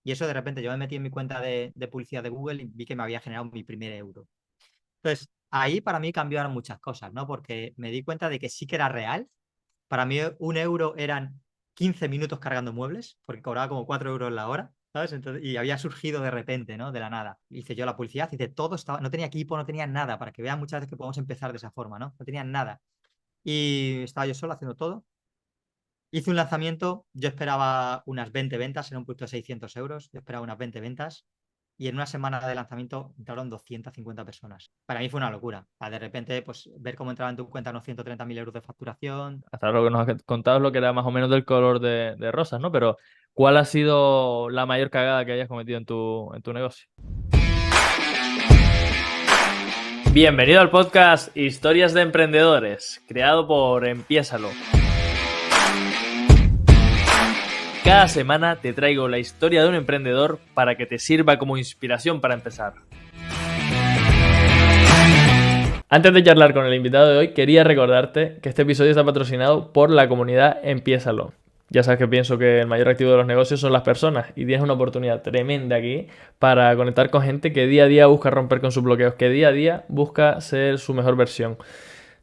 Y eso de repente yo me metí en mi cuenta de publicidad de Google y vi que me había generado mi primer euro. Entonces, ahí para mí cambiaron muchas cosas, ¿no? Porque me di cuenta de que sí que era real. Para mí un euro eran 15 minutos cargando muebles, porque cobraba como 4 euros la hora, ¿sabes? Entonces, y había surgido de repente, ¿no? De la nada. Hice yo la publicidad, hice todo, estaba, no tenía equipo, no tenía nada, para que vean muchas veces que podemos empezar de esa forma, ¿no? No tenía nada. Y estaba yo solo haciendo todo. Hice un lanzamiento, yo esperaba unas 20 ventas, era un producto de 600 euros, yo esperaba unas 20 ventas y en una semana de lanzamiento entraron 250 personas. Para mí fue una locura. De repente, pues ver cómo entraba en tu cuenta unos 130.000 euros de facturación. Hasta lo que nos has contado es lo que era más o menos del color de rosas, ¿no? Pero, ¿cuál ha sido la mayor cagada que hayas cometido en tu negocio? Bienvenido al podcast Historias de Emprendedores, creado por Empiésalo. Cada semana te traigo la historia de un emprendedor para que te sirva como inspiración para empezar. Antes de charlar con el invitado de hoy, quería recordarte que este episodio está patrocinado por la comunidad Empiézalo. Ya sabes que pienso que el mayor activo de los negocios son las personas y tienes una oportunidad tremenda aquí para conectar con gente que día a día busca romper con sus bloqueos, que día a día busca ser su mejor versión.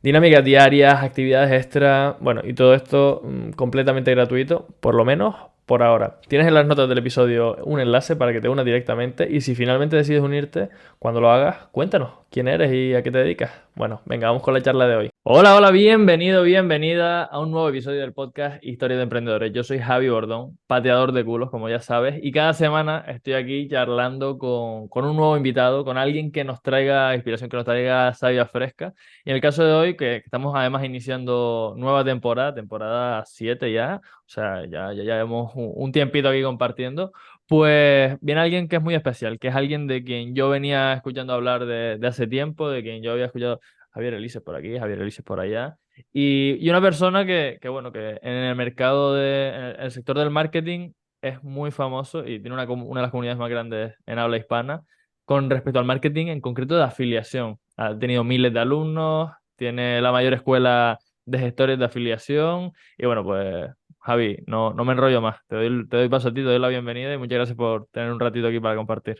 Dinámicas diarias, actividades extra, bueno, y todo esto completamente gratuito, por lo menos por ahora. Tienes en las notas del episodio un enlace para que te unas directamente y si finalmente decides unirte, cuando lo hagas, cuéntanos quién eres y a qué te dedicas. Bueno, venga, vamos con la charla de hoy. Hola, hola, bienvenido, bienvenida a un nuevo episodio del podcast Historia de Emprendedores. Yo soy Javi Bordón, pateador de culos, como ya sabes, y cada semana estoy aquí charlando con un nuevo invitado, con alguien que nos traiga inspiración, que nos traiga savia fresca. Y en el caso de hoy, que estamos además iniciando nueva temporada, temporada 7 ya, o sea, ya llevamos un tiempito aquí compartiendo, pues viene alguien que es muy especial, que es alguien de quien yo venía escuchando hablar de hace tiempo, de quien yo había escuchado Javier Elises por aquí, Javier Elises por allá, y una persona bueno, que en el mercado, en el sector del marketing es muy famoso y tiene una de las comunidades más grandes en habla hispana con respecto al marketing en concreto de afiliación. Ha tenido miles de alumnos, tiene la mayor escuela de gestores de afiliación y bueno, pues Javi, no me enrollo más. Te doy paso a ti, te doy la bienvenida y muchas gracias por tener un ratito aquí para compartir.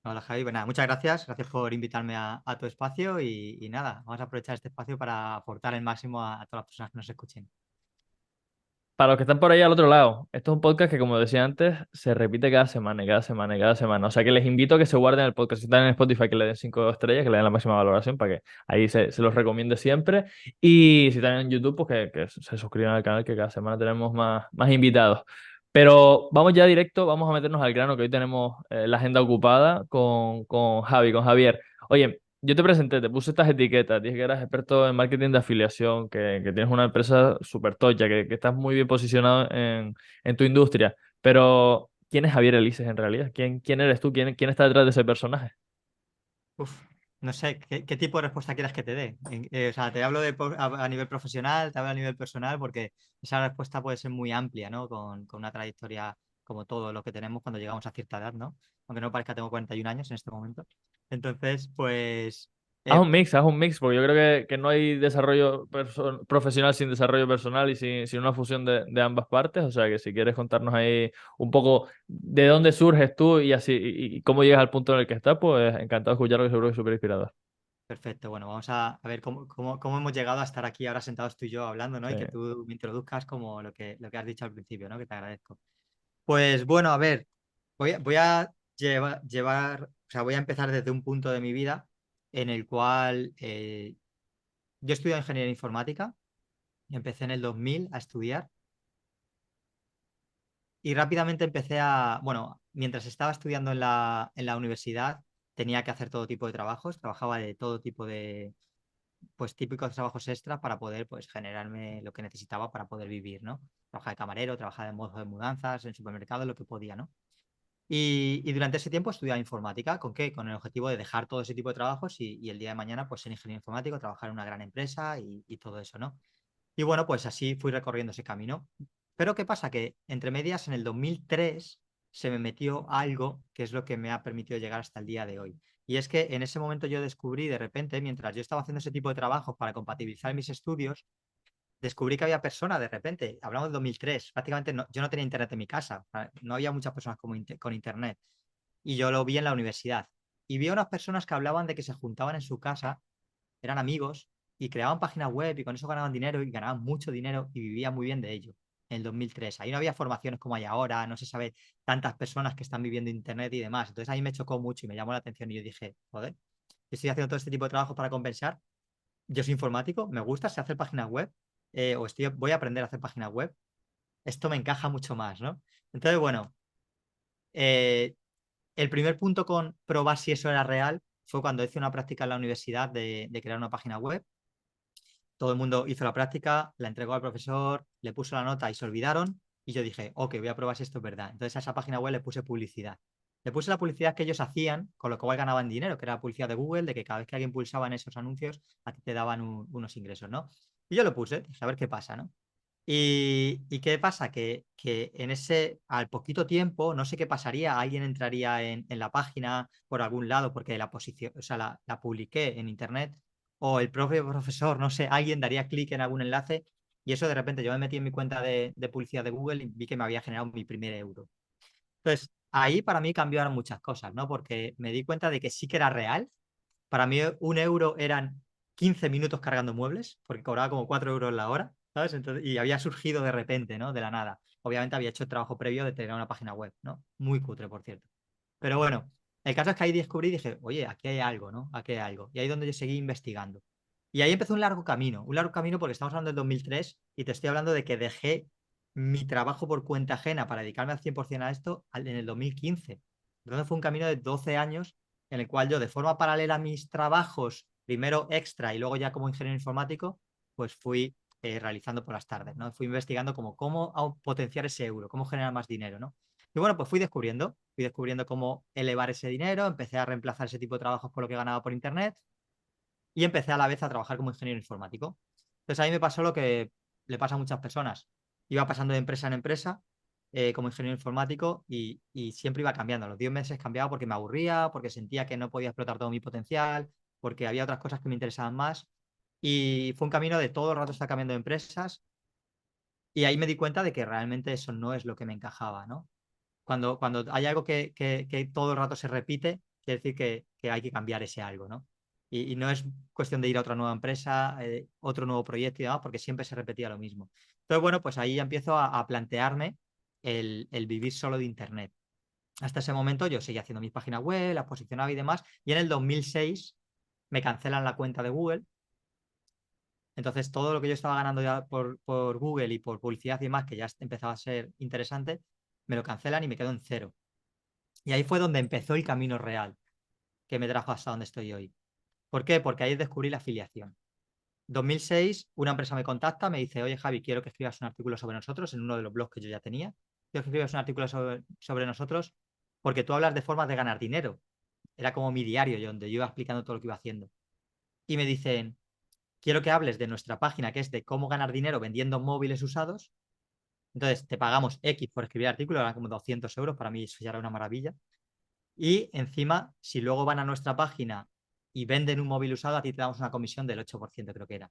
Hola Javi, pues nada, muchas gracias. Gracias por invitarme a tu espacio y nada, vamos a aprovechar este espacio para aportar el máximo a todas las personas que nos escuchen. Para los que están por ahí al otro lado, esto es un podcast que, como decía antes, se repite cada semana y cada semana y cada semana. O sea que les invito a que se guarden el podcast. Si están en Spotify, que le den 5 estrellas, que le den la máxima valoración para que ahí se los recomiende siempre. Y si están en YouTube, pues que se suscriban al canal, que cada semana tenemos más invitados. Pero vamos ya directo, vamos a meternos al grano, que hoy tenemos la agenda ocupada con Javi, con Javier. Oye, yo te presenté, te puse estas etiquetas, dije que eras experto en marketing de afiliación, que tienes una empresa súper tocha, que estás muy bien posicionado en tu industria. Pero, ¿quién es Javier Elises en realidad? ¿Quién eres tú? ¿Quién está detrás de ese personaje? Uf, no sé, ¿qué tipo de respuesta quieres que te dé? O sea, te hablo a nivel profesional, te hablo a nivel personal, porque esa respuesta puede ser muy amplia, ¿no? Con una trayectoria como todo lo que tenemos cuando llegamos a cierta edad, ¿no? Aunque no parezca, tengo 41 años en este momento. Entonces, pues, Haz eh, un mix, haz un mix, porque yo creo que no hay desarrollo profesional sin desarrollo personal y sin una fusión de ambas partes. O sea que si quieres contarnos ahí un poco de dónde surges tú y así y cómo llegas al punto en el que estás, pues encantado de escucharlo, que seguro que es súper inspirador. perfecto. Bueno, vamos a ver cómo hemos llegado a estar aquí ahora sentados tú y yo hablando, ¿no? Sí. Y que tú me introduzcas como lo que has dicho al principio, ¿no? Que te agradezco. Pues bueno, a ver, voy a o sea, voy a empezar desde un punto de mi vida en el cual yo estudio ingeniería informática, empecé en el 2000 a estudiar y rápidamente bueno, mientras estaba estudiando en la universidad, tenía que hacer todo tipo de trabajos, trabajaba de todo tipo de, pues típicos trabajos extra para poder, pues, generarme lo que necesitaba para poder vivir, ¿no? Trabajaba de camarero, trabajaba de mozo de mudanzas, en supermercado, lo que podía, ¿no? Y durante ese tiempo estudiaba informática. ¿Con qué? Con el objetivo de dejar todo ese tipo de trabajos y el día de mañana pues ser ingeniero informático, trabajar en una gran empresa y todo eso, ¿no? Y bueno, pues así fui recorriendo ese camino. Pero ¿qué pasa? Que entre medias, en el 2003, se me metió algo que es lo que me ha permitido llegar hasta el día de hoy. Y es que en ese momento yo descubrí de repente, mientras yo estaba haciendo ese tipo de trabajos para compatibilizar mis estudios, descubrí que había personas de repente, hablamos de 2003, prácticamente yo no tenía internet en mi casa, no había muchas personas con internet. Y yo lo vi en la universidad. Y vi a unas personas que hablaban de que se juntaban en su casa, eran amigos, y creaban páginas web y con eso ganaban dinero y ganaban mucho dinero y vivían muy bien de ello. En el 2003. Ahí no había formaciones como hay ahora, no se sabe tantas personas que están viviendo internet y demás. Entonces ahí me chocó mucho y me llamó la atención y yo dije, joder, yo estoy haciendo todo este tipo de trabajo para compensar. Yo soy informático, me gusta, sé hacer páginas web, voy a aprender a hacer páginas web. Esto me encaja mucho más, ¿no? Entonces, bueno, eh, el primer punto con probar si eso era real fue cuando hice una práctica en la universidad de crear una página web. Todo el mundo hizo la práctica, la entregó al profesor, le puso la nota y se olvidaron. Y yo dije, ok, voy a probar si esto es verdad. Entonces a esa página web le puse publicidad. Le puse la publicidad que ellos hacían, con lo cual ganaban dinero, que era la publicidad de Google, de que cada vez que alguien pulsaba en esos anuncios, a ti te daban unos ingresos, ¿no? Y yo lo puse, dije, a ver qué pasa, ¿no? Y qué pasa, que en al poquito tiempo, no sé qué pasaría, alguien entraría en la página por algún lado, porque la posición, o sea, la publiqué en internet, o el propio profesor, no sé, alguien daría clic en algún enlace, y eso de repente yo me metí en mi cuenta de publicidad de Google y vi que me había generado mi primer euro. Entonces, ahí para mí cambiaron muchas cosas, ¿no? Porque me di cuenta de que sí que era real. Para mí un euro eran 15 minutos cargando muebles, porque cobraba como 4 euros la hora, ¿sabes? Entonces, y había surgido de repente, ¿no? De la nada. Obviamente había hecho el trabajo previo de tener una página web, ¿no? Muy cutre, por cierto. Pero bueno, el caso es que ahí descubrí y dije, oye, aquí hay algo, ¿no? Aquí hay algo. Y ahí es donde yo seguí investigando. Y ahí empezó un largo camino porque estamos hablando del 2003 y te estoy hablando de que dejé mi trabajo por cuenta ajena para dedicarme al 100% a esto en el 2015. Entonces fue un camino de 12 años en el cual yo, de forma paralela a mis trabajos, primero extra y luego ya como ingeniero informático, pues fui realizando por las tardes, ¿no? Fui investigando como cómo potenciar ese euro, cómo generar más dinero, ¿no? Y bueno, pues fui descubriendo cómo elevar ese dinero, empecé a reemplazar ese tipo de trabajos por lo que ganaba por internet y empecé a la vez a trabajar como ingeniero informático. Entonces ahí me pasó lo que le pasa a muchas personas. Iba pasando de empresa en empresa como ingeniero informático y siempre iba cambiando. A los 10 meses cambiaba porque me aburría, porque sentía que no podía explotar todo mi potencial, porque había otras cosas que me interesaban más. Y fue un camino de todo el rato estar cambiando de empresas y ahí me di cuenta de que realmente eso no es lo que me encajaba, ¿no? Cuando hay algo que todo el rato se repite, quiere decir que hay que cambiar ese algo, ¿no? Y no es cuestión de ir a otra nueva empresa, otro nuevo proyecto y demás, porque siempre se repetía lo mismo. Entonces, bueno, pues ahí ya empiezo a plantearme el vivir solo de Internet. Hasta ese momento yo seguía haciendo mis páginas web, las posicionaba y demás, y en el 2006 me cancelan la cuenta de Google. Entonces, todo lo que yo estaba ganando ya por Google y por publicidad y demás, que ya empezaba a ser interesante, me lo cancelan y me quedo en cero. Y ahí fue donde empezó el camino real que me trajo hasta donde estoy hoy. ¿Por qué? Porque ahí descubrí la afiliación. 2006, una empresa me contacta, me dice, oye Javi, quiero que escribas un artículo sobre nosotros en uno de los blogs que yo ya tenía. Quiero que escribas un artículo sobre nosotros porque tú hablas de formas de ganar dinero. Era como mi diario, yo, donde yo iba explicando todo lo que iba haciendo. Y me dicen, quiero que hables de nuestra página, que es de cómo ganar dinero vendiendo móviles usados. Entonces, te pagamos X por escribir artículos, eran como 200 euros, para mí eso ya era una maravilla. Y encima, si luego van a nuestra página y venden un móvil usado, a ti te damos una comisión del 8%, creo que era.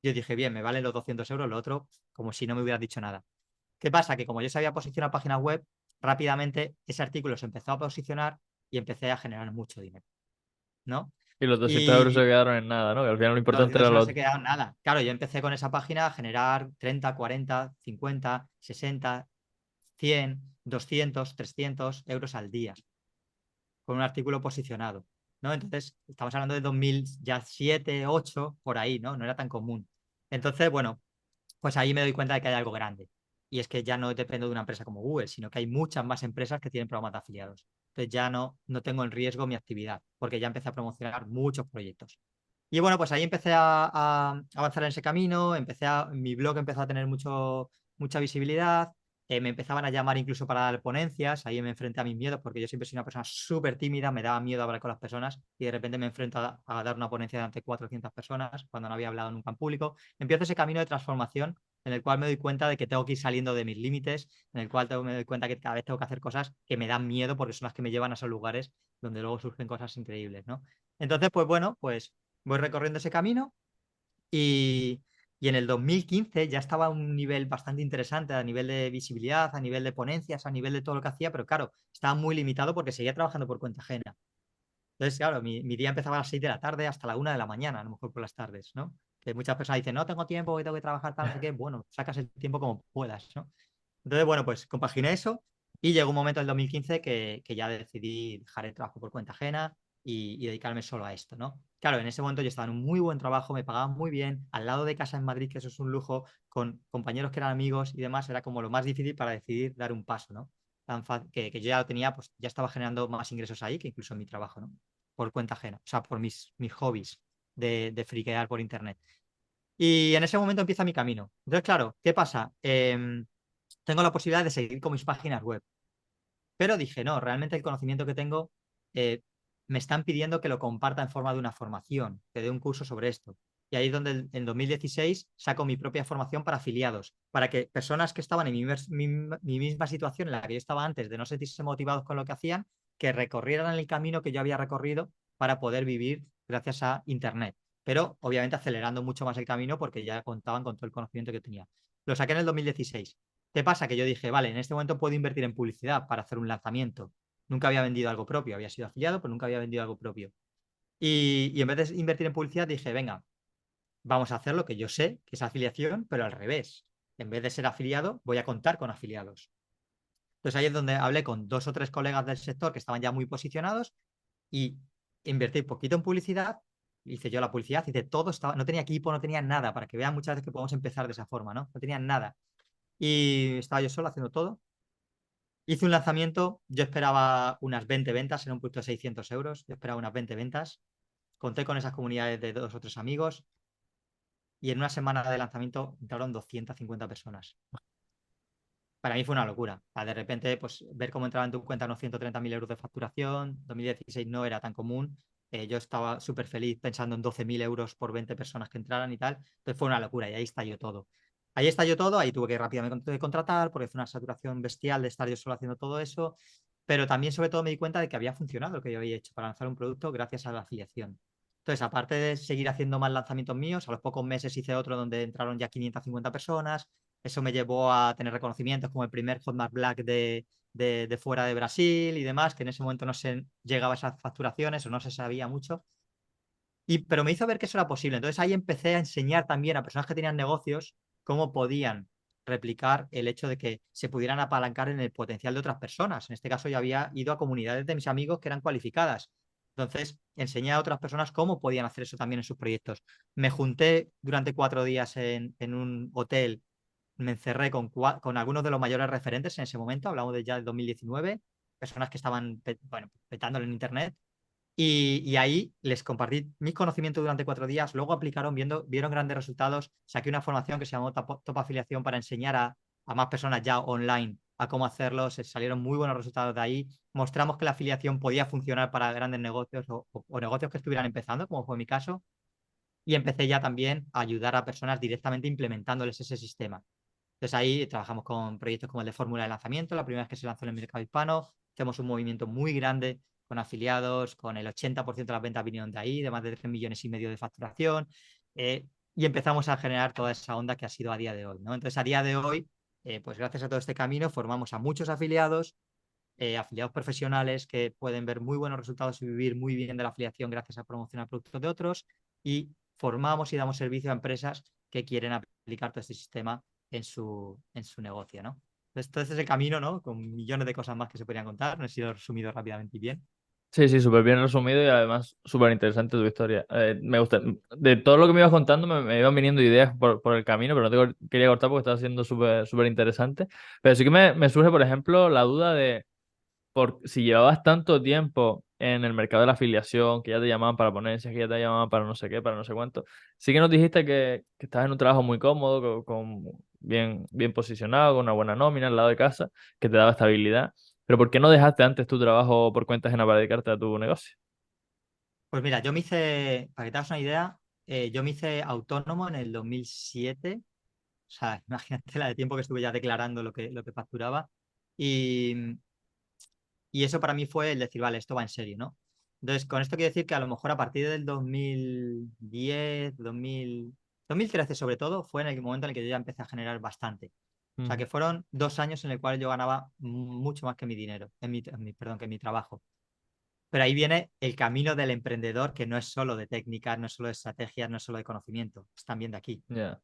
Yo dije, bien, me valen los 200 euros, lo otro, como si no me hubieras dicho nada. ¿Qué pasa? Que como yo sabía posicionar páginas web, rápidamente ese artículo se empezó a posicionar y empecé a generar mucho dinero, ¿no? Y los 200 euros se Y quedaron en nada, ¿no? Que al final lo los importante 200 era euros lo... se quedaron nada. Claro, yo empecé con esa página a generar 30, 40, 50, 60, 100, 200, 300 euros al día con un artículo posicionado, ¿no? Entonces, estamos hablando de 2007, 8, por ahí, ¿no? No era tan común. Entonces, bueno, pues ahí me doy cuenta de que hay algo grande. Y es que ya no dependo de una empresa como Google, sino que hay muchas más empresas que tienen programas de afiliados. Entonces ya no tengo en riesgo mi actividad, porque ya empecé a promocionar muchos proyectos. Y bueno, pues ahí empecé a avanzar en ese camino, mi blog empezó a tener mucha visibilidad, me empezaban a llamar incluso para dar ponencias, ahí me enfrenté a mis miedos, porque yo siempre soy una persona súper tímida, me daba miedo hablar con las personas y de repente me enfrento a dar una ponencia ante 400 personas cuando no había hablado nunca en público. Empiezo ese camino de transformación en el cual me doy cuenta de que tengo que ir saliendo de mis límites, en el cual me doy cuenta que cada vez tengo que hacer cosas que me dan miedo porque son las que me llevan a esos lugares donde luego surgen cosas increíbles, ¿no? Entonces, pues bueno, pues voy recorriendo ese camino y, Y en el 2015 ya estaba a un nivel bastante interesante, a nivel de visibilidad, a nivel de ponencias, a nivel de todo lo que hacía, pero claro, estaba muy limitado porque seguía trabajando por cuenta ajena. Entonces, claro, mi día empezaba a las 6 de la tarde hasta la 1 de la mañana, a lo mejor por las tardes, ¿no? Que muchas personas dicen, no tengo tiempo, que tengo que trabajar, tal, no sé qué. Bueno, sacas el tiempo como puedas, ¿no? Entonces, bueno, pues compaginé eso y llegó un momento en el 2015 que ya decidí dejar el trabajo por cuenta ajena y dedicarme solo a esto, ¿no? Claro, en ese momento yo estaba en un muy buen trabajo, me pagaban muy bien, al lado de casa en Madrid, que eso es un lujo, con compañeros que eran amigos y demás, era como lo más difícil para decidir dar un paso, ¿no? Que yo ya lo tenía, pues ya estaba generando más ingresos ahí que incluso en mi trabajo, ¿no? Por cuenta ajena, o sea, por mis hobbies de friquear por internet. Y en ese momento empieza mi camino. Entonces, claro, ¿qué pasa? Tengo la posibilidad de seguir con mis páginas web. Pero dije, no, realmente el conocimiento que tengo eh, me están pidiendo que lo comparta en forma de una formación, que dé un curso sobre esto. Y ahí es donde en 2016 saco mi propia formación para afiliados, para que personas que estaban en mi misma situación en la que yo estaba antes, de no sentirse motivados con lo que hacían, que recorrieran el camino que yo había recorrido para poder vivir gracias a Internet. Pero obviamente acelerando mucho más el camino porque ya contaban con todo el conocimiento que tenía. Lo saqué en el 2016. ¿Qué pasa? Que yo dije, vale, en este momento puedo invertir en publicidad para hacer un lanzamiento. Nunca había vendido algo propio, había sido afiliado, pero nunca había vendido algo propio. Y en vez de invertir en publicidad, dije, venga, vamos a hacer lo que yo sé, que es afiliación, pero al revés. En vez de ser afiliado, voy a contar con afiliados. Entonces ahí es donde hablé con 2 o 3 colegas del sector que estaban ya muy posicionados y invertí poquito en publicidad. Hice yo la publicidad, hice todo, estaba, no tenía equipo, no tenía nada, para que vean muchas veces que podemos empezar de esa forma, ¿no? No tenía nada. Y estaba yo solo haciendo todo. Hice un lanzamiento, yo esperaba unas 20 ventas en un punto de 600 euros, yo esperaba unas 20 ventas, conté con esas comunidades de 2 o 3 amigos y en una semana de lanzamiento entraron 250 personas. Para mí fue una locura. De repente, pues ver cómo entraba en tu cuenta unos 130.000 euros de facturación, 2016 no era tan común. Yo estaba súper feliz pensando en 12.000 euros por 20 personas que entraran y tal. Entonces fue una locura y ahí estalló todo. Ahí estalló todo, ahí tuve que rápidamente contratar porque fue una saturación bestial de estar yo solo haciendo todo eso. Pero también, sobre todo, me di cuenta de que había funcionado lo que yo había hecho para lanzar un producto gracias a la afiliación. Entonces, aparte de seguir haciendo más lanzamientos míos, a los pocos meses hice otro donde entraron ya 550 personas. Eso me llevó a tener reconocimientos como el primer Hotmart Black de fuera de Brasil y demás, que en ese momento no se llegaba a esas facturaciones o no se sabía mucho. Pero me hizo ver que eso era posible. Entonces ahí empecé a enseñar también a personas que tenían negocios cómo podían replicar el hecho de que se pudieran apalancar en el potencial de otras personas. En este caso yo había ido a comunidades de mis amigos que eran cualificadas. Entonces enseñé a otras personas cómo podían hacer eso también en sus proyectos. Me junté durante 4 días en un hotel, me encerré con algunos de los mayores referentes en ese momento, hablamos de ya del 2019, personas que estaban bueno, petándolo en Internet y ahí les compartí mis conocimientos durante 4 días, luego aplicaron, vieron grandes resultados, saqué una formación que se llamó Top Afiliación para enseñar a más personas ya online a cómo hacerlo, se salieron muy buenos resultados de ahí, mostramos que la afiliación podía funcionar para grandes negocios o negocios que estuvieran empezando, como fue mi caso, y empecé ya también a ayudar a personas directamente implementándoles ese sistema. Entonces ahí trabajamos con proyectos como el de fórmula de lanzamiento, la primera vez que se lanzó en el mercado hispano. Hacemos un movimiento muy grande con afiliados, con el 80% de las ventas vinieron de ahí, de más de 3,5 millones de facturación. Y empezamos a generar toda esa onda que ha sido a día de hoy, ¿no? Entonces a día de hoy, pues gracias a todo este camino, formamos a muchos afiliados, afiliados profesionales que pueden ver muy buenos resultados y vivir muy bien de la afiliación gracias a promocionar productos de otros. Y formamos y damos servicio a empresas que quieren aplicar todo este sistema en su negocio, ¿no? Entonces, todo este es el camino, ¿no? Con millones de cosas más que se podrían contar. No he sido resumido rápidamente y bien. Sí, sí, súper bien resumido y además súper interesante tu historia. Me gusta, de todo lo que me ibas contando me iban viniendo ideas por el camino, pero no quería cortar porque estaba siendo súper súper interesante. Pero sí que me surge, por ejemplo, la duda de por si llevabas tanto tiempo en el mercado de la afiliación, que ya te llamaban para ponencias, que ya te llamaban para no sé qué, para no sé cuánto. Sí que nos dijiste que estabas en un trabajo muy cómodo, bien, bien posicionado, con una buena nómina al lado de casa, que te daba estabilidad. Pero ¿por qué no dejaste antes tu trabajo por cuenta ajena para dedicarte a tu negocio? Pues mira, yo me hice, para que te hagas una idea, yo me hice autónomo en el 2007. O sea, imagínate la de tiempo que estuve ya declarando lo que facturaba. Y, y eso para mí fue el decir, vale, esto va en serio, ¿no? Entonces, con esto quiero decir que a lo mejor a partir del 2010, 2013 sobre todo fue en el momento en el que yo ya empecé a generar bastante. O sea, Ujú. que fueron 2 años en el cual yo ganaba mucho más que mi dinero, perdón, que mi trabajo. Pero ahí viene el camino del emprendedor, que no es solo de técnicas, no es solo de estrategias, no es solo de conocimiento, es también de aquí, Ya,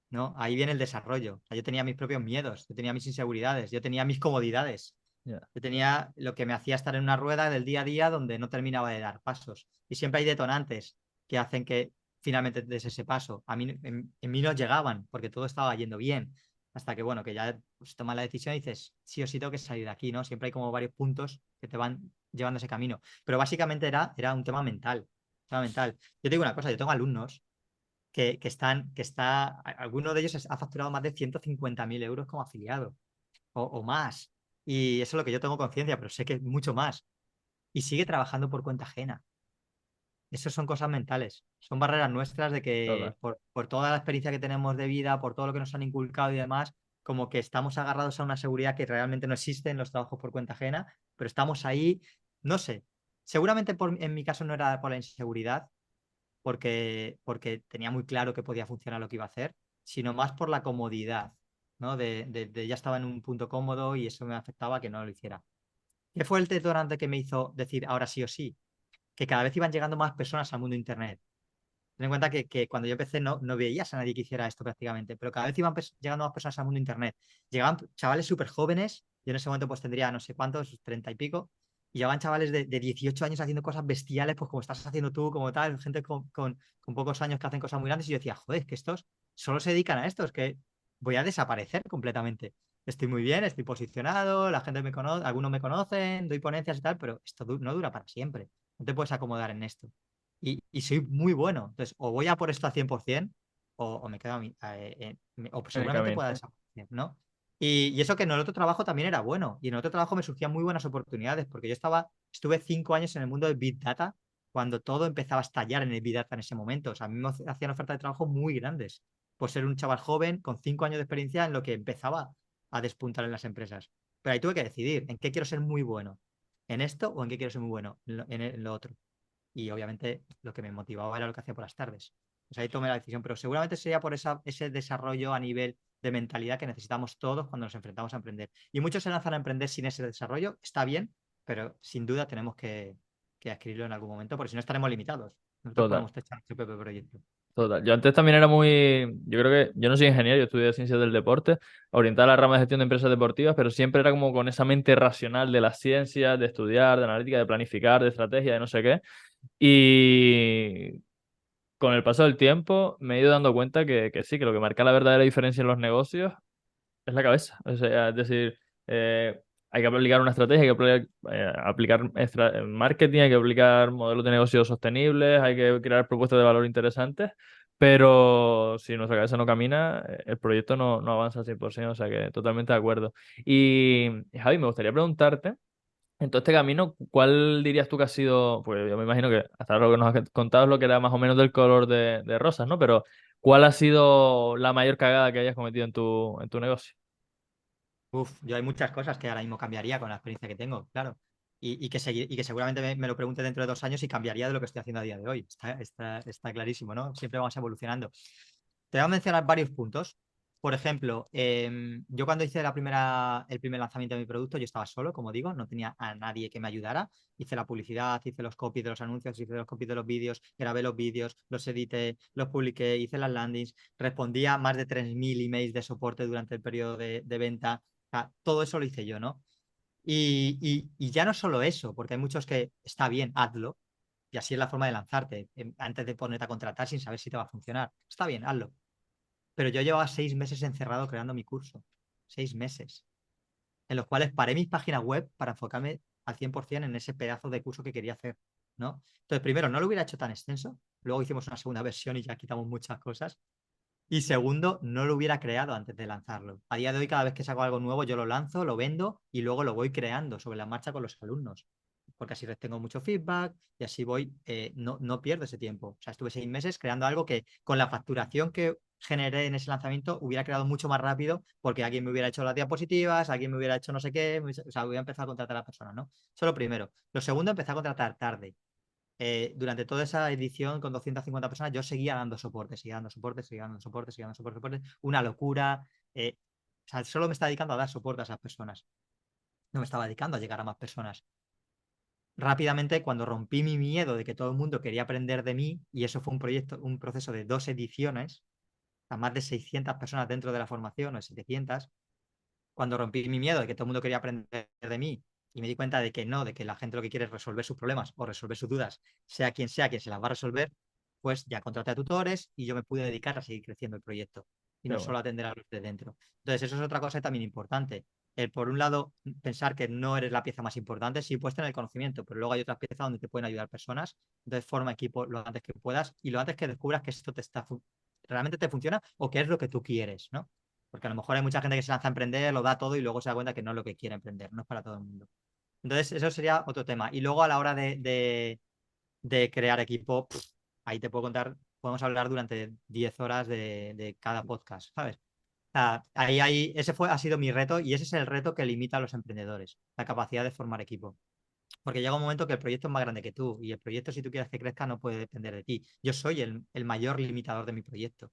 ¿no? Ahí viene el desarrollo. O sea, yo tenía mis propios miedos, yo tenía mis inseguridades, yo tenía mis comodidades, ya. yo tenía lo que me hacía estar en una rueda del día a día donde no terminaba de dar pasos. Y siempre hay detonantes que hacen que finalmente des ese paso. A mí, en mí no llegaban porque todo estaba yendo bien. Hasta que, bueno, que ya pues, tomas la decisión y dices, sí o sí tengo que salir de aquí, ¿no? Siempre hay como varios puntos que te van llevando ese camino. Pero básicamente era un tema mental. Tema mental. Yo te digo una cosa, yo tengo alumnos alguno de ellos ha facturado más de 150.000 euros como afiliado o más. Y eso es lo que yo tengo conciencia, pero sé que es mucho más. Y sigue trabajando por cuenta ajena. Eso son cosas mentales. Son barreras nuestras de Total. que por toda la experiencia que tenemos de vida, por todo lo que nos han inculcado y demás, como que estamos agarrados a una seguridad que realmente no existe en los trabajos por cuenta ajena, pero estamos ahí, no sé. Seguramente en mi caso no era por la inseguridad, porque tenía muy claro que podía funcionar lo que iba a hacer, sino más por la comodidad, ¿no? De ya estaba en un punto cómodo y eso me afectaba a que no lo hiciera. ¿Qué fue el detonante que me hizo decir ahora sí o sí? Que cada vez iban llegando más personas al mundo de Internet. Ten en cuenta que cuando yo empecé no veías a nadie que hiciera esto prácticamente, pero cada vez iban llegando más personas al mundo de Internet. Llegaban chavales súper jóvenes, yo en ese momento pues tendría no sé cuántos, 30 y pico, y llegaban chavales de 18 años haciendo cosas bestiales, pues como estás haciendo tú, como tal, gente con pocos años que hacen cosas muy grandes, y yo decía, joder, es que estos solo se dedican a esto, es que voy a desaparecer completamente. Estoy muy bien, estoy posicionado, la gente me conoce, algunos me conocen, doy ponencias y tal, pero esto no dura para siempre. No te puedes acomodar en esto y soy muy bueno. Entonces, o voy a por esto al 100% o me quedo o En el seguramente camino. pueda desaparecer, ¿no? Y eso que en el otro trabajo también era bueno. Y en el otro trabajo me surgían muy buenas oportunidades porque estuve 5 años en el mundo del Big Data cuando todo empezaba a estallar en el Big Data en ese momento. O sea, a mí me hacían ofertas de trabajo muy grandes por ser un chaval joven con 5 años de experiencia en lo que empezaba a despuntar en las empresas. Pero ahí tuve que decidir en qué quiero ser muy bueno. ¿En esto o en qué quiero ser muy bueno? En lo otro y obviamente lo que me motivaba era lo que hacía por las tardes. Pues ahí tomé la decisión, pero seguramente sería por ese desarrollo a nivel de mentalidad que necesitamos todos cuando nos enfrentamos a emprender. Y muchos se lanzan a emprender sin ese desarrollo, está bien, pero sin duda tenemos que adquirirlo en algún momento, porque si no estaremos limitados. Nosotros Total. podemos techar nuestro propio proyecto. Total. Yo antes también era muy. Yo creo que. Yo no soy ingeniero, yo estudié ciencias del deporte, orientada a la rama de gestión de empresas deportivas, pero siempre era como con esa mente racional de las ciencias, de estudiar, de analítica, de planificar, de estrategia, de no sé qué. Y con el paso del tiempo me he ido dando cuenta que sí, que lo que marca la verdadera diferencia en los negocios es la cabeza. O sea, es decir, hay que aplicar una estrategia, hay que aplicar marketing, hay que aplicar modelos de negocio sostenibles, hay que crear propuestas de valor interesantes, pero si nuestra cabeza no camina, el proyecto no avanza al 100%, o sea que totalmente de acuerdo. Y Javi, me gustaría preguntarte, en todo este camino, ¿cuál dirías tú que ha sido, pues yo me imagino que hasta ahora lo que nos has contado es lo que era más o menos del color de rosas, ¿no? Pero ¿cuál ha sido la mayor cagada que hayas cometido en tu negocio? Uf, yo hay muchas cosas que ahora mismo cambiaría con la experiencia que tengo, claro. Y que seguramente me lo pregunte dentro de 2 años y cambiaría de lo que estoy haciendo a día de hoy. Está clarísimo, ¿no? Siempre vamos evolucionando. Te voy a mencionar varios puntos. Por ejemplo, yo cuando hice el primer lanzamiento de mi producto, yo estaba solo, como digo, no tenía a nadie que me ayudara. Hice la publicidad, hice los copies de los anuncios, hice los copies de los vídeos, grabé los vídeos, los edité, los publiqué, hice las landings, respondía a más de 3.000 emails de soporte durante el periodo de venta. O sea, todo eso lo hice yo, ¿no? Y ya no solo eso, porque hay muchos que está bien, hazlo, y así es la forma de lanzarte, antes de ponerte a contratar sin saber si te va a funcionar. Está bien, hazlo. Pero yo llevaba 6 meses encerrado creando mi curso. 6 meses. En los cuales paré mis páginas web para enfocarme al 100% en ese pedazo de curso que quería hacer, ¿no? Entonces, primero, no lo hubiera hecho tan extenso. Luego hicimos una segunda versión y ya quitamos muchas cosas. Y segundo, no lo hubiera creado antes de lanzarlo. A día de hoy, cada vez que saco algo nuevo, yo lo lanzo, lo vendo y luego lo voy creando sobre la marcha con los alumnos. Porque así tengo mucho feedback y así voy, no pierdo ese tiempo. O sea, estuve 6 meses creando algo que con la facturación que generé en ese lanzamiento hubiera creado mucho más rápido porque alguien me hubiera hecho las diapositivas, alguien me hubiera hecho no sé qué, o sea, hubiera empezado a contratar a personas, ¿no? Eso es lo primero. Lo segundo, empecé a contratar tarde. durante toda esa edición con 250 personas, yo seguía dando soporte, una locura. O sea, solo me estaba dedicando a dar soporte a esas personas. No me estaba dedicando a llegar a más personas. Rápidamente, cuando rompí mi miedo de que todo el mundo quería aprender de mí, y eso fue un proceso de 2 ediciones, a más de 600 personas dentro de la formación, o 700, cuando rompí mi miedo de que todo el mundo quería aprender de mí y me di cuenta de que no, de que la gente lo que quiere es resolver sus problemas o resolver sus dudas, sea quien se las va a resolver, pues ya contraté a tutores y yo me pude dedicar a seguir creciendo el proyecto y Qué no bueno. solo atender a los de dentro. Entonces, eso es otra cosa también importante. El, por un lado, pensar que no eres la pieza más importante, sí puedes tener el conocimiento, pero luego hay otras piezas donde te pueden ayudar personas. Entonces, forma equipo lo antes que puedas y lo antes que descubras que esto realmente te funciona o que es lo que tú quieres, ¿no? Porque a lo mejor hay mucha gente que se lanza a emprender, lo da todo y luego se da cuenta que no es lo que quiere emprender, no es para todo el mundo. Entonces, eso sería otro tema. Y luego a la hora de crear equipo, ahí te puedo contar, podemos hablar durante 10 horas de cada podcast, ¿sabes? O sea, ha sido mi reto y ese es el reto que limita a los emprendedores, la capacidad de formar equipo. Porque llega un momento que el proyecto es más grande que tú y el proyecto, si tú quieres que crezca, no puede depender de ti. Yo soy el mayor limitador de mi proyecto.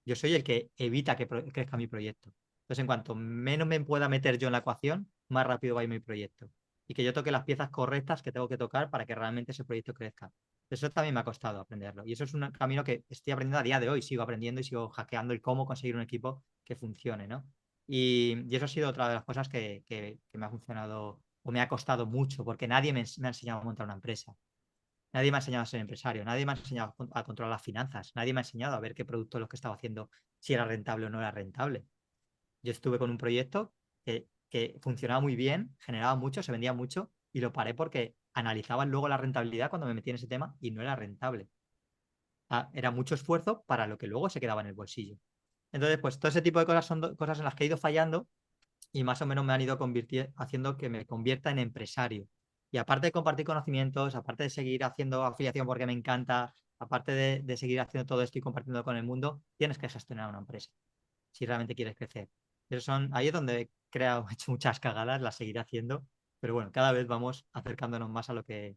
Yo soy el que evita que crezca mi proyecto. Entonces, en cuanto menos me pueda meter yo en la ecuación, más rápido va a ir mi proyecto. Y que yo toque las piezas correctas que tengo que tocar para que realmente ese proyecto crezca. Eso también me ha costado aprenderlo. Y eso es un camino que estoy aprendiendo a día de hoy. Sigo aprendiendo y sigo hackeando el cómo conseguir un equipo que funcione, ¿no? Y eso ha sido otra de las cosas que me ha funcionado o me ha costado mucho, porque nadie me ha enseñado a montar una empresa. Nadie me ha enseñado a ser empresario, nadie me ha enseñado a controlar las finanzas, nadie me ha enseñado a ver qué producto lo que estaba haciendo, si era rentable o no era rentable. Yo estuve con un proyecto que funcionaba muy bien, generaba mucho, se vendía mucho y lo paré porque analizaban luego la rentabilidad cuando me metí en ese tema y no era rentable. Era mucho esfuerzo para lo que luego se quedaba en el bolsillo. Entonces, pues todo ese tipo de cosas son cosas en las que he ido fallando y más o menos me han ido haciendo que me convierta en empresario. Y aparte de compartir conocimientos, aparte de seguir haciendo afiliación porque me encanta, aparte de seguir haciendo todo esto y compartiendo con el mundo, tienes que gestionar una empresa si realmente quieres crecer. Ahí es donde he hecho muchas cagadas, las seguiré haciendo, pero bueno, cada vez vamos acercándonos más a lo que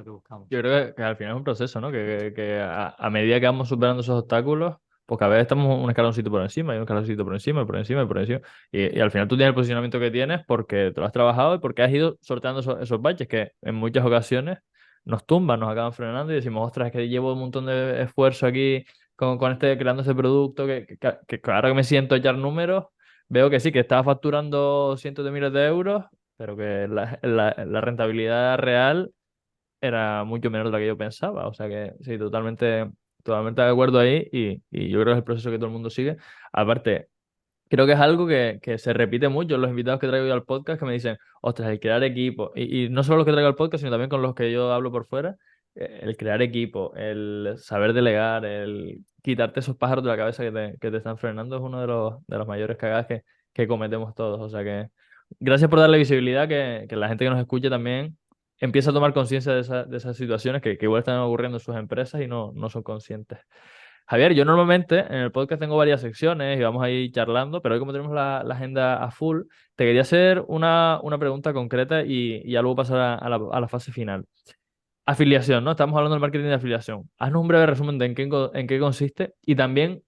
buscamos. Yo creo que al final es un proceso, ¿no? Que a medida que vamos superando esos obstáculos, porque a veces estamos un escaloncito por encima, y un escaloncito por encima, y por encima, y por encima. Y al final tú tienes el posicionamiento que tienes porque te lo has trabajado y porque has ido sorteando esos baches que en muchas ocasiones nos tumban, nos acaban frenando y decimos, ostras, es que llevo un montón de esfuerzo aquí creando este producto, que ahora que me siento a echar números, veo que sí, que estaba facturando cientos de miles de euros, pero que la rentabilidad real era mucho menor de lo que yo pensaba. O sea que sí, totalmente de acuerdo ahí y yo creo que es el proceso que todo el mundo sigue. Aparte, creo que es algo que se repite mucho en los invitados que traigo yo al podcast que me dicen, ostras, el crear equipo. Y no solo los que traigo al podcast, sino también con los que yo hablo por fuera. El crear equipo, el saber delegar, el quitarte esos pájaros de la cabeza que te están frenando es uno de los mayores cagadas que cometemos todos. O sea que gracias por darle visibilidad, que la gente que nos escuche también empieza a tomar conciencia de esas situaciones que igual están ocurriendo en sus empresas y no son conscientes. Javier, yo normalmente en el podcast tengo varias secciones y vamos a ir charlando, pero hoy como tenemos la agenda a full, te quería hacer una pregunta concreta y ya luego pasar a la fase final. Afiliación, ¿no? Estamos hablando del marketing de afiliación. Haznos un breve resumen de en qué consiste y también,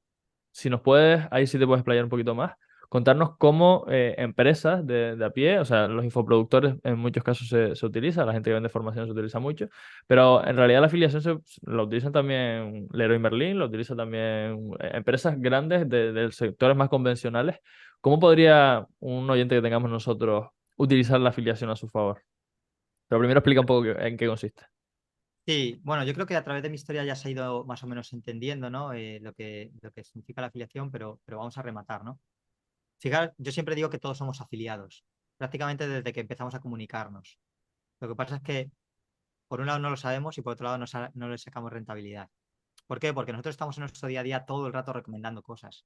si nos puedes, ahí sí te puedes explayar un poquito más, contarnos cómo empresas de a pie, o sea, los infoproductores en muchos casos se utiliza, la gente que vende formación se utiliza mucho, pero en realidad la afiliación la utilizan también Leroy Merlin, lo utilizan también empresas grandes de sectores más convencionales. ¿Cómo podría un oyente que tengamos nosotros utilizar la afiliación a su favor? Pero primero explica un poco en qué consiste. Sí, bueno, yo creo que a través de mi historia ya se ha ido más o menos entendiendo, ¿no? Lo que significa la afiliación, pero vamos a rematar, ¿no? Fijar, yo siempre digo que todos somos afiliados, prácticamente desde que empezamos a comunicarnos. Lo que pasa es que, por un lado, no lo sabemos y por otro lado, no le sacamos rentabilidad. ¿Por qué? Porque nosotros estamos en nuestro día a día todo el rato recomendando cosas.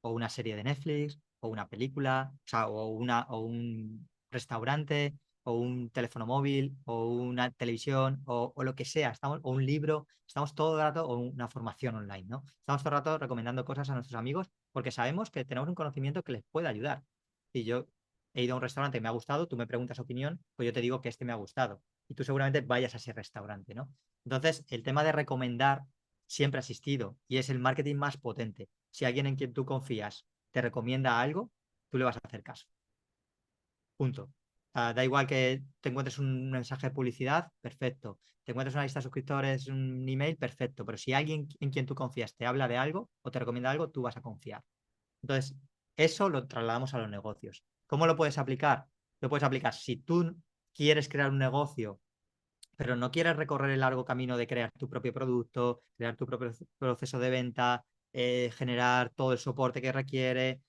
O una serie de Netflix, o una película, o sea, o un restaurante, o un teléfono móvil, o una televisión, o lo que sea, o un libro, estamos todo el rato, o una formación online, ¿no? Estamos todo el rato recomendando cosas a nuestros amigos porque sabemos que tenemos un conocimiento que les puede ayudar. Y yo he ido a un restaurante que me ha gustado, tú me preguntas opinión, pues yo te digo que este me ha gustado. Y tú seguramente vayas a ese restaurante, ¿no? Entonces, el tema de recomendar siempre ha existido y es el marketing más potente. Si alguien en quien tú confías te recomienda algo, tú le vas a hacer caso. Punto. Da igual que te encuentres un mensaje de publicidad, perfecto. Te encuentres una lista de suscriptores, un email, perfecto. Pero si alguien en quien tú confías te habla de algo o te recomienda algo, tú vas a confiar. Entonces, eso lo trasladamos a los negocios. ¿Cómo lo puedes aplicar? Lo puedes aplicar si tú quieres crear un negocio, pero no quieres recorrer el largo camino de crear tu propio producto, crear tu propio proceso de venta, generar todo el soporte que requiere,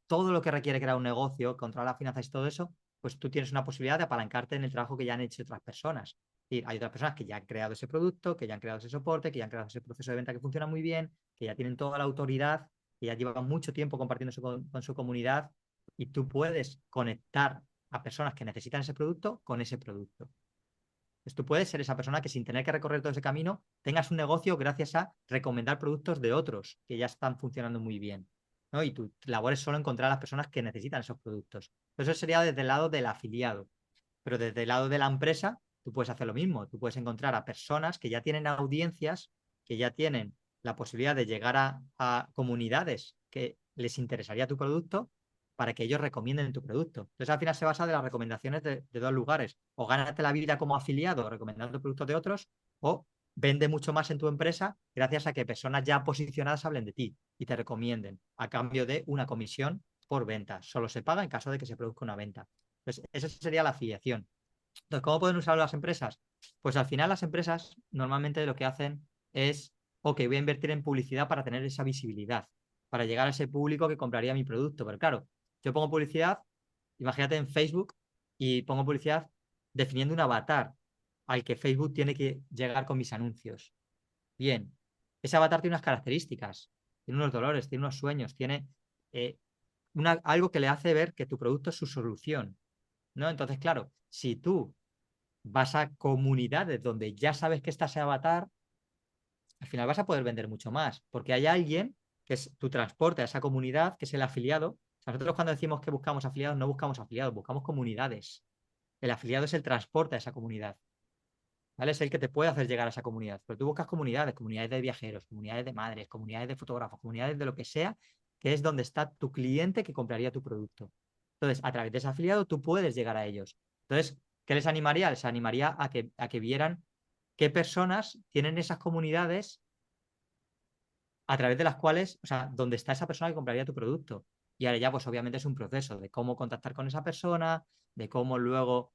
todo lo que requiere crear un negocio, controlar las finanzas y todo eso, pues tú tienes una posibilidad de apalancarte en el trabajo que ya han hecho otras personas. Es decir, hay otras personas que ya han creado ese producto, que ya han creado ese soporte, que ya han creado ese proceso de venta que funciona muy bien, que ya tienen toda la autoridad, que ya llevan mucho tiempo compartiendo con su comunidad y tú puedes conectar a personas que necesitan ese producto con ese producto. Entonces, tú puedes ser esa persona que sin tener que recorrer todo ese camino tengas un negocio gracias a recomendar productos de otros que ya están funcionando muy bien, ¿no? Y tu labor es solo encontrar a las personas que necesitan esos productos. Eso sería desde el lado del afiliado, pero desde el lado de la empresa tú puedes hacer lo mismo. Tú puedes encontrar a personas que ya tienen audiencias, que ya tienen la posibilidad de llegar a comunidades que les interesaría tu producto para que ellos recomienden tu producto. Entonces, al final se basa de las recomendaciones de dos lugares. O gánate la vida como afiliado recomendando productos de otros, o vende mucho más en tu empresa gracias a que personas ya posicionadas hablen de ti y te recomienden a cambio de una comisión por venta. Solo se paga en caso de que se produzca una venta. Entonces, esa sería la afiliación. Entonces, ¿cómo pueden usarlo las empresas? Pues al final las empresas normalmente lo que hacen es, ok, voy a invertir en publicidad para tener esa visibilidad, para llegar a ese público que compraría mi producto. Pero claro, yo pongo publicidad, imagínate en Facebook, y pongo publicidad definiendo un avatar al que Facebook tiene que llegar con mis anuncios. Bien, ese avatar tiene unas características, tiene unos dolores, tiene unos sueños, tiene eh, algo que le hace ver que tu producto es su solución, ¿no? Entonces, claro, si tú vas a comunidades donde ya sabes que está ese avatar, al final vas a poder vender mucho más, porque hay alguien que es tu transporte a esa comunidad, que es el afiliado. O sea, nosotros cuando decimos que buscamos afiliados, no buscamos afiliados, buscamos comunidades. El afiliado es el transporte a esa comunidad, ¿vale? Es el que te puede hacer llegar a esa comunidad. Pero tú buscas comunidades, comunidades de viajeros, comunidades de madres, comunidades de fotógrafos, comunidades de lo que sea, que es donde está tu cliente que compraría tu producto. Entonces, a través de ese afiliado, tú puedes llegar a ellos. Entonces, ¿qué les animaría? Les animaría a que vieran qué personas tienen esas comunidades a través de las cuales, o sea, donde está esa persona que compraría tu producto. Y ahora ya, pues obviamente es un proceso de cómo contactar con esa persona, de cómo luego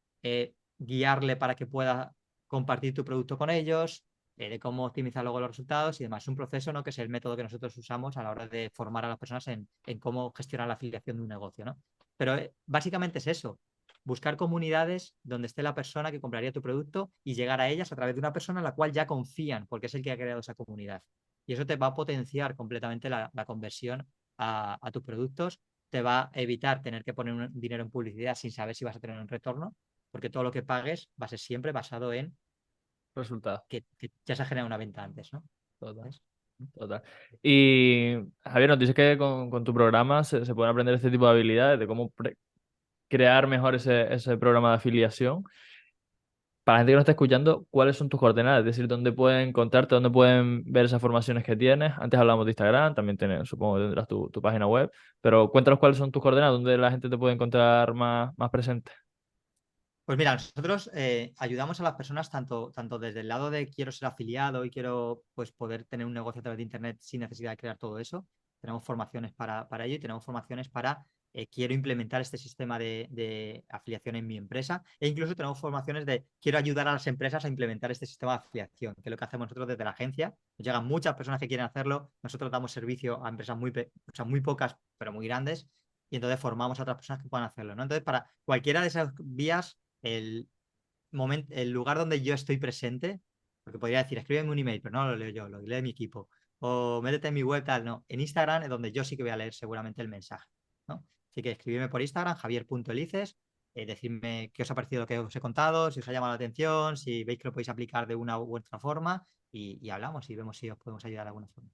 guiarle para que pueda compartir tu producto con ellos, de cómo optimizar luego los resultados y demás. Es un proceso, ¿no? Que es el método que nosotros usamos a la hora de formar a las personas en cómo gestionar la afiliación de un negocio, ¿no? Pero básicamente es eso, buscar comunidades donde esté la persona que compraría tu producto y llegar a ellas a través de una persona en la cual ya confían, porque es el que ha creado esa comunidad. Y eso te va a potenciar completamente la conversión a tus productos, te va a evitar tener que poner un dinero en publicidad sin saber si vas a tener un retorno, porque todo lo que pagues va a ser siempre basado en Resultado. que ya se ha generado una venta antes, ¿no? Total. ¿Ves? Total. Y Javier, nos dices que con tu programa se pueden aprender este tipo de habilidades, de cómo crear mejor ese programa de afiliación. Para la gente que nos está escuchando, ¿cuáles son tus coordenadas? Es decir, ¿dónde pueden encontrarte, dónde pueden ver esas formaciones que tienes? Antes hablamos de Instagram, también tienes, supongo que tendrás tu página web, pero cuéntanos cuáles son tus coordenadas, dónde la gente te puede encontrar más presente. Pues mira, nosotros ayudamos a las personas tanto desde el lado de quiero ser afiliado y quiero pues, poder tener un negocio a través de Internet sin necesidad de crear todo eso. Tenemos formaciones para ello y tenemos formaciones para quiero implementar este sistema de afiliación en mi empresa. E incluso tenemos formaciones de quiero ayudar a las empresas a implementar este sistema de afiliación, que es lo que hacemos nosotros desde la agencia. Nos llegan muchas personas que quieren hacerlo. Nosotros damos servicio a empresas o sea, muy pocas, pero muy grandes. Y entonces formamos a otras personas que puedan hacerlo, ¿no? Entonces, para cualquiera de esas vías el lugar donde yo estoy presente, porque podría decir, escríbeme un email, pero no lo leo yo, lo lee mi equipo. O métete en mi web, tal, no. En Instagram es donde yo sí que voy a leer seguramente el mensaje, ¿no? Así que escribidme por Instagram, javier.elices, decidme qué os ha parecido lo que os he contado, si os ha llamado la atención, si veis que lo podéis aplicar de una u otra forma y hablamos y vemos si os podemos ayudar de alguna forma.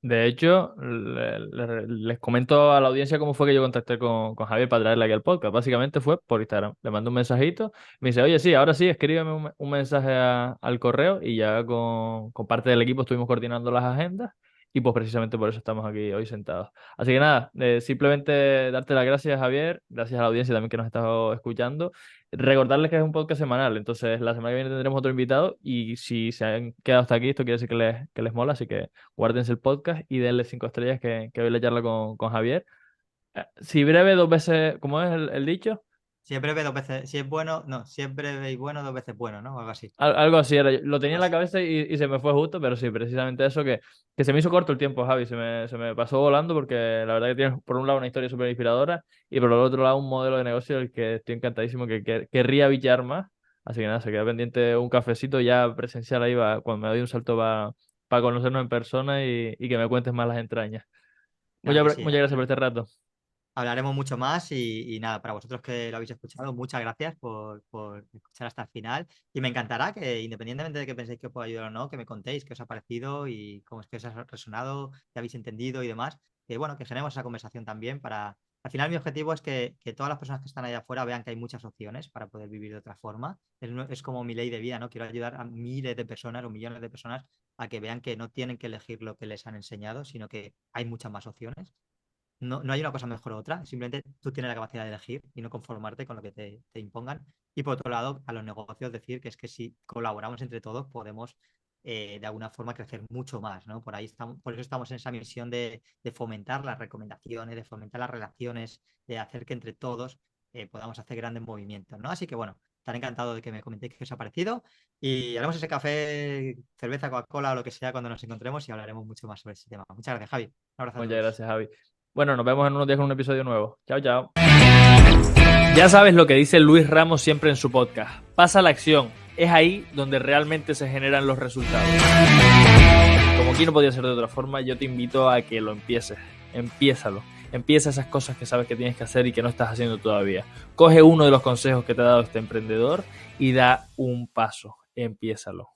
De hecho, les comento a la audiencia cómo fue que yo contacté con Javier para traerle aquí al podcast. Básicamente fue por Instagram. Le mandé un mensajito. Me dice, oye, sí, ahora sí, escríbeme un mensaje al correo y ya con parte del equipo estuvimos coordinando las agendas y pues precisamente por eso estamos aquí hoy sentados. Así que nada, simplemente darte las gracias, Javier, gracias a la audiencia también que nos ha estado escuchando. Recordarles que es un podcast semanal, entonces la semana que viene tendremos otro invitado y si se han quedado hasta aquí, esto quiere decir que les mola, así que guárdense el podcast y denle 5 estrellas que hoy la charla con Javier. Si breve, 2 veces, ¿cómo es el dicho? Si es breve dos veces, si es bueno, no, si es breve y bueno, 2 veces bueno, ¿no? O algo así. Algo así era. Lo tenía Algo en la así. cabeza y se me fue justo, pero sí, precisamente eso que se me hizo corto el tiempo, Javi. Se me pasó volando porque la verdad que tienes por un lado una historia súper inspiradora y por el otro lado un modelo de negocio del que estoy encantadísimo que querría billar más. Así que nada, se queda pendiente un cafecito ya presencial ahí va, cuando me doy un salto para conocernos en persona y que me cuentes más las entrañas. Claro que sí. Muchas gracias por este rato. Hablaremos mucho más y nada, para vosotros que lo habéis escuchado, muchas gracias por escuchar hasta el final. Y me encantará que, independientemente de que penséis que os puedo ayudar o no, que me contéis qué os ha parecido y cómo es que os ha resonado, qué habéis entendido y demás. Que bueno, que generemos esa conversación también para. Al final, mi objetivo es que todas las personas que están allá afuera vean que hay muchas opciones para poder vivir de otra forma. Es como mi ley de vida, ¿no? Quiero ayudar a miles de personas o millones de personas a que vean que no tienen que elegir lo que les han enseñado, sino que hay muchas más opciones. No hay una cosa mejor u otra, simplemente tú tienes la capacidad de elegir y no conformarte con lo que te impongan. Y por otro lado, a los negocios decir que es que si colaboramos entre todos podemos de alguna forma crecer mucho más, ¿no? Por ahí estamos, por eso estamos en esa misión de fomentar las recomendaciones, de fomentar las relaciones, de hacer que entre todos podamos hacer grandes movimientos, ¿no? Así que bueno, estaré encantado de que me comentéis qué os ha parecido y haremos ese café, cerveza, Coca-Cola o lo que sea cuando nos encontremos y hablaremos mucho más sobre ese tema. Muchas gracias, Javi. Un abrazo a Muchas todos. gracias, Javi. Bueno, nos vemos en unos días con un episodio nuevo. Chao, chao. Ya sabes lo que dice Luis Ramos siempre en su podcast. Pasa la acción. Es ahí donde realmente se generan los resultados. Como aquí no podía ser de otra forma, yo te invito a que lo empieces. Empiézalo. Empieza esas cosas que sabes que tienes que hacer y que no estás haciendo todavía. Coge uno de los consejos que te ha dado este emprendedor y da un paso. Empiézalo.